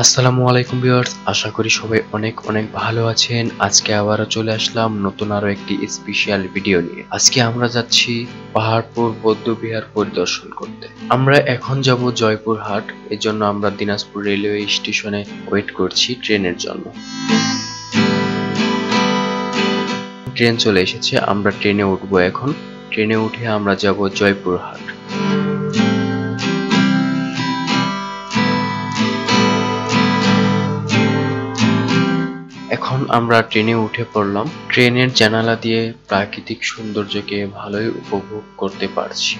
আসসালামু আলাইকুম ভিউয়ার্স, আশা করি সবাই অনেক অনেক ভালো আছেন। আজকে আবারও চলে আসলাম নতুন আরো একটি স্পেশাল ভিডিও নিয়ে। আজকে আমরা যাচ্ছি পাহাড়পুর বৌদ্ধবিহার পরিদর্শন করতে। আমরা এখন যাব জয়পুরহাট, এজন্য আমরা দিনাজপুর রেলওয়ে স্টেশনে ওয়েট করছি ট্রেনের জন্য। ট্রেন চলে এসেছে, আমরা ট্রেনে উঠবো এখন। ট্রেনে উঠে আমরা যাব জয়পুরহাট। এখন আমরা ট্রেনে উঠে পড়লাম। ট্রেনের জানালা দিয়ে প্রাকৃতিক সৌন্দর্যকে ভালোই উপভোগ করতে পারছি।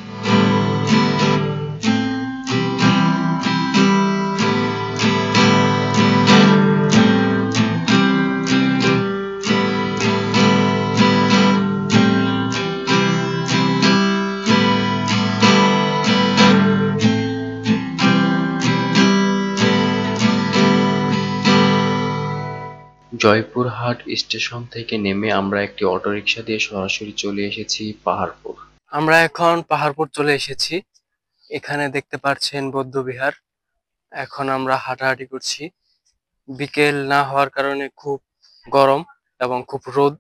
জয়পুরহাট স্টেশন থেকে নেমে আমরা একটি অটোরিকশা দিয়ে সরাসরি চলে এসেছি পাহাড়পুর। আমরা এখন পাহাড়পুর চলে এসেছি। এখানে দেখতে পাচ্ছেন বৌদ্ধবিহার। এখন আমরা হাঁটাহাঁটি করছি। বিকেল না হওয়ার কারণে খুব গরম এবং খুব রোদ।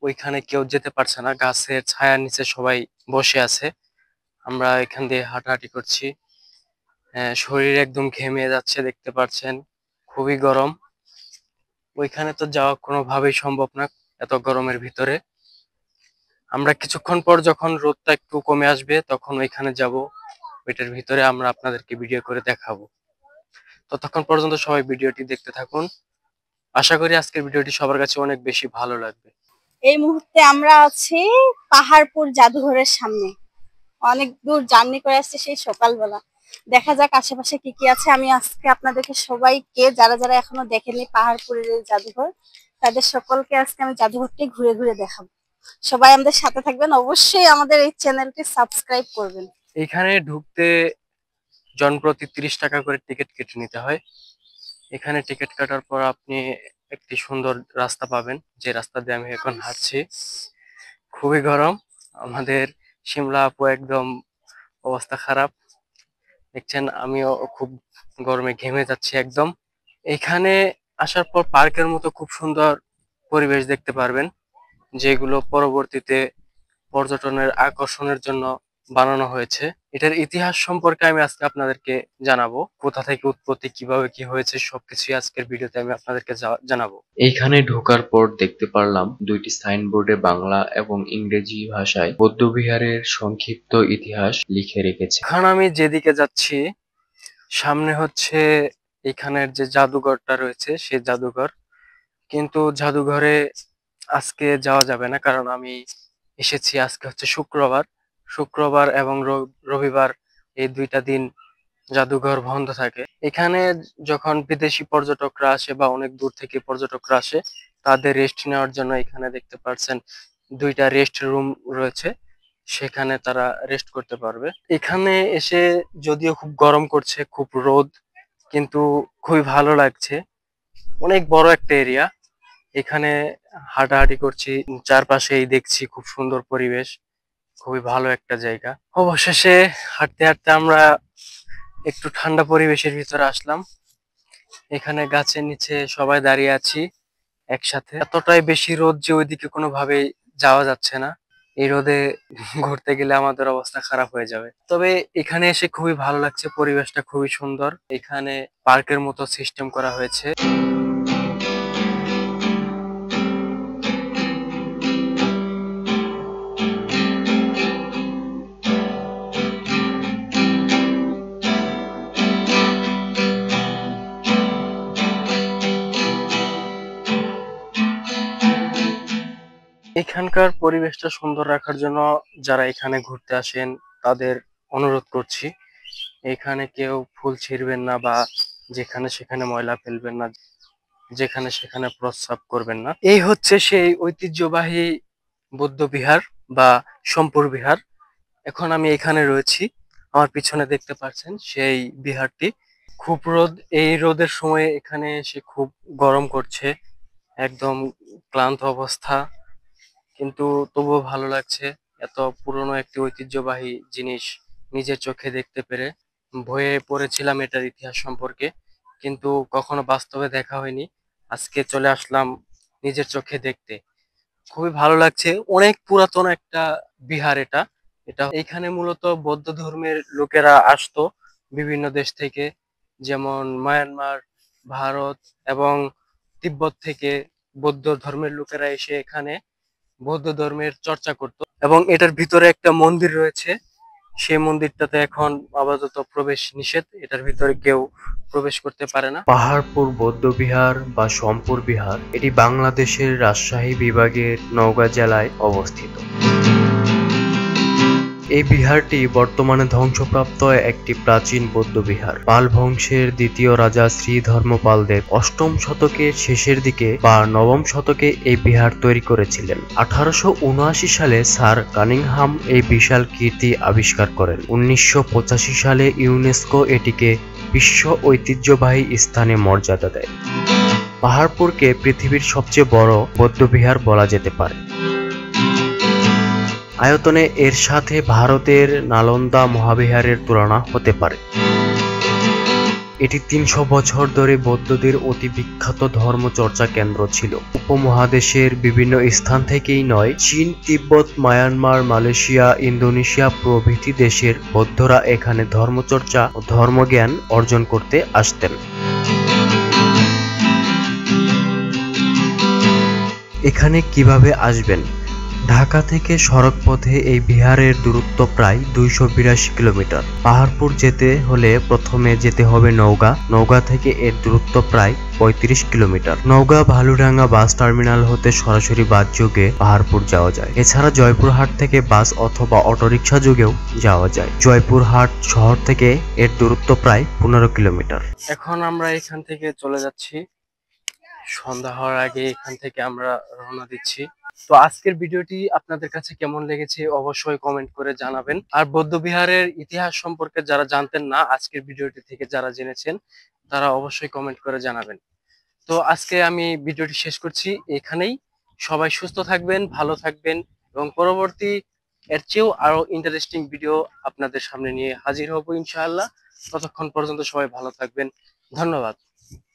ওইখানে কেউ যেতে পারছে না, গাছের ছায়ার নিচে সবাই বসে আছে। আমরা এখান দিয়ে হাঁটাহাঁটি করছি। শরীর একদম ঘেমে যাচ্ছে, দেখতে পাচ্ছেন খুবই গরম। ওইখানে তো যাওয়া কোনোভাবেই সম্ভব না এত গরমের ভিতরে। আমরা কিছুক্ষণ পর যখন রোদটা একটু কমে আসবে তখন ওইখানে যাব। ওইটার ভিতরে আমরা আপনাদেরকে ভিডিও করে দেখাবো। ততক্ষণ পর্যন্ত সবাই ভিডিওটি দেখতে থাকুন। আশা করি আজকের ভিডিওটি সবার কাছে অনেক বেশি ভালো লাগবে। এই মুহূর্তে আমরা আছি পাহাড়পুর জাদুঘরের সামনে। অনেক দূর জার্নি করে আসছে সেই সকালবেলা। দেখা যাক আশেপাশে কি কি আছে। আমি আজকে আপনাদেরকে সবাইকে, যারা যারা এখনো দেখেনি পাহাড়পুরের এই জাদুঘর, তাদের সকলকে আজকে আমি জাদুঘরটি ঘুরে ঘুরে দেখাবো। সবাই আমাদের সাথে থাকবেন, অবশ্যই আমাদের এই চ্যানেলটি সাবস্ক্রাইব করবেন। এখানে ঢুকতে জনপ্রতি ৩০ টাকা করে টিকিট কেটে নিতে হয়। এখানে টিকিট কাটার পর আপনি একটি সুন্দর রাস্তা পাবেন, যে রাস্তা দিয়ে আমি এখন হাঁটছি। খুবই গরম, আমাদের শিমলা আপু একদম অবস্থা খারাপ। দেখছেন আমিও খুব গরমে ঘেমে যাচ্ছি একদম। এখানে আসার পর পার্কের মতো খুব সুন্দর পরিবেশ দেখতে পারবেন, যেগুলো পরবর্তীতে পর্যটনের আকর্ষণের জন্য বানানো হয়েছে। এটার ইতিহাস সম্পর্কে আমি আজকে আপনাদেরকে জানাবো, কোথা থেকে উৎপত্তি, কিভাবে কি হয়েছে, সবকিছুই আজকের ভিডিওতে আমি আপনাদেরকে জানাবো। এইখানে ঢোকার পর দেখতে পারলাম দুইটি সাইনবোর্ডে বাংলা এবং ইংরেজি ভাষায় বৌদ্ধবিহারের সংক্ষিপ্ত ইতিহাস লিখে রেখেছে। এখন আমি যেদিকে যাচ্ছি সামনে হচ্ছে এখানের যে জাদুঘরটা রয়েছে সেই জাদুঘর, কিন্তু জাদুঘরে আজকে যাওয়া যাবে না, কারণ আমি এসেছি আজকে হচ্ছে শুক্রবার। শুক্রবার এবং রবিবার, এই দুইটা দিন জাদুঘর বন্ধ থাকে। এখানে যখন বিদেশি পর্যটকরা আসে বা অনেক দূর থেকে পর্যটকরা আসে, তাদের রেস্ট নেওয়ার জন্য এখানে দেখতে পাচ্ছেন দুইটা রেস্ট রুম রয়েছে, সেখানে তারা রেস্ট করতে পারবে। এখানে এসে যদিও খুব গরম করছে, খুব রোদ, কিন্তু খুবই ভালো লাগছে। অনেক বড় একটা এরিয়া। এখানে হাঁটাহাঁটি করছি, চারপাশেই দেখছি খুব সুন্দর পরিবেশ, খুবই ভালো একটা জায়গা। অবশেষে হাঁটতে হাঁটতে আমরা একটু ঠান্ডা পরিবেশের ভিতরে আসলাম। এখানে গাছের নিচে সবাই দাঁড়িয়ে আছি একসাথে। এতটাই বেশি রোদ যে ওইদিকে কোনোভাবেই যাওয়া যাচ্ছে না। এই রোদে ঘুরতে গেলে আমাদের অবস্থা খারাপ হয়ে যাবে। তবে এখানে এসে খুবই ভালো লাগছে, পরিবেশটা খুবই সুন্দর। এখানে পার্কের মতো সিস্টেম করা হয়েছে। এখানকার পরিবেশটা সুন্দর রাখার জন্য যারা এখানে ঘুরতে আসেন তাদের অনুরোধ করছি, এখানে কেউ ফুল ছিঁড়বেন না বা যেখানে সেখানে ময়লা ফেলবেন না, যেখানে সেখানে প্রস্রাব করবেন না। এই হচ্ছে সেই ঐতিহ্যবাহী বৌদ্ধ বিহার বা সম্পুর বিহার। এখন আমি এখানে রয়েছি, আমার পিছনে দেখতে পাচ্ছেন সেই বিহারটি। খুব রোদ, এই রোদের সময় এখানে এসে খুব গরম করছে, একদম ক্লান্ত অবস্থা, কিন্তু তবুও ভালো লাগছে। এত পুরনো একটি ঐতিহ্যবাহী জিনিস নিজের চোখে দেখতে পেরে। বইয়ে পড়েছিলাম এটার ইতিহাস সম্পর্কে, কিন্তু কখনো বাস্তবে দেখা হয়নি। আজকে চলে আসলাম নিজের চোখে দেখতে। খুবই ভালো লাগছে। অনেক পুরাতন একটা বিহার এটা। এখানে মূলত বৌদ্ধ ধর্মের লোকেরা আসতো বিভিন্ন দেশ থেকে, যেমন মায়ানমার, ভারত এবং তিব্বত থেকে বৌদ্ধ ধর্মের লোকেরা এসে এখানে বৌদ্ধ ধর্মের চর্চা করত। এবং এটার ভিতরে একটা মন্দির রয়েছে। সেই মন্দিরটাতে এখন আপাতত প্রবেশ নিষেধ, এটার ভিতরে কেউ প্রবেশ করতে পারে না। পাহাড়পুর বৌদ্ধবিহার বা সোমপুর বিহার এটি বাংলাদেশের রাজশাহী বিভাগের নওগাঁ জেলায় অবস্থিত। এই বিহারটি বর্তমানে ধ্বংসপ্রাপ্ত একটি প্রাচীন বৌদ্ধবিহার। পাল বংশের দ্বিতীয় রাজা শ্রী ধর্মপালদেব অষ্টম শতকের শেষের দিকে বা নবম শতকে এই বিহার তৈরি করেছিলেন। 1879 সালে স্যার কানিংহাম এই বিশাল কীর্তি আবিষ্কার করেন। 1985 সালে ইউনেস্কো এটিকে বিশ্ব ঐতিহ্যবাহী স্থানে মর্যাদা দেয়। পাহাড়পুরকে পৃথিবীর সবচেয়ে বড় বৌদ্ধবিহার বলা যেতে পারে। আয়তনে এর সাথে ভারতের নালন্দা মহাবিহারের তুলনা হতে পারে। এটি 300 বছর ধরে বৌদ্ধদের অতি বিখ্যাত ধর্মচর্চা কেন্দ্র ছিল। উপমহাদেশের বিভিন্ন স্থান থেকেই নয়, চীন, তিব্বত, মায়ানমার, মালয়েশিয়া, ইন্দোনেশিয়া প্রভৃতি দেশের বৌদ্ধরা এখানে ধর্মচর্চা ও ধর্মজ্ঞান অর্জন করতে আসতেন। এখানে কিভাবে আসবেন? ঢাকা থেকে সড়কপথে এই বিহারের দূরত্ব প্রায় 282 কিলোমিটার। পাহাড়পুর যেতে হলে প্রথমে যেতে হবে নওগাঁ। নওগাঁ থেকে এর দূরত্ব প্রায় 35 কিলোমিটার। নওগাঁ ভালুডাঙ্গা বাস টার্মিনাল হতে সরাসরি বাস যোগে পাহাড়পুর যাওয়া যায়। এছাড়া জয়পুরহাট থেকে বাস অথবা অটোরিকশা যোগেও যাওয়া যায়। জয়পুরহাট শহর থেকে এর দূরত্ব প্রায় 15 কিলোমিটার। এখন আমরা এখান থেকে চলে যাচ্ছি। সন্ধ্যা হওয়ার আগে এখান থেকে আমরা রওনা দিচ্ছি। তো আজকের ভিডিওটি আপনাদের কাছে কেমন লেগেছে অবশ্যই কমেন্ট করে জানাবেন। আর বৌদ্ধবিহারের ইতিহাস সম্পর্কে যারা জানতেন না, আজকের ভিডিওটি থেকে যারা জেনেছেন তারা অবশ্যই কমেন্ট করে জানাবেন। তো আজকে আমি ভিডিওটি শেষ করছি এখানেই। সবাই সুস্থ থাকবেন, ভালো থাকবেন এবং পরবর্তী এর চেয়েও আরো ইন্টারেস্টিং ভিডিও আপনাদের সামনে নিয়ে হাজির হব ইনশাআল্লাহ। ততক্ষণ পর্যন্ত সবাই ভালো থাকবেন। ধন্যবাদ।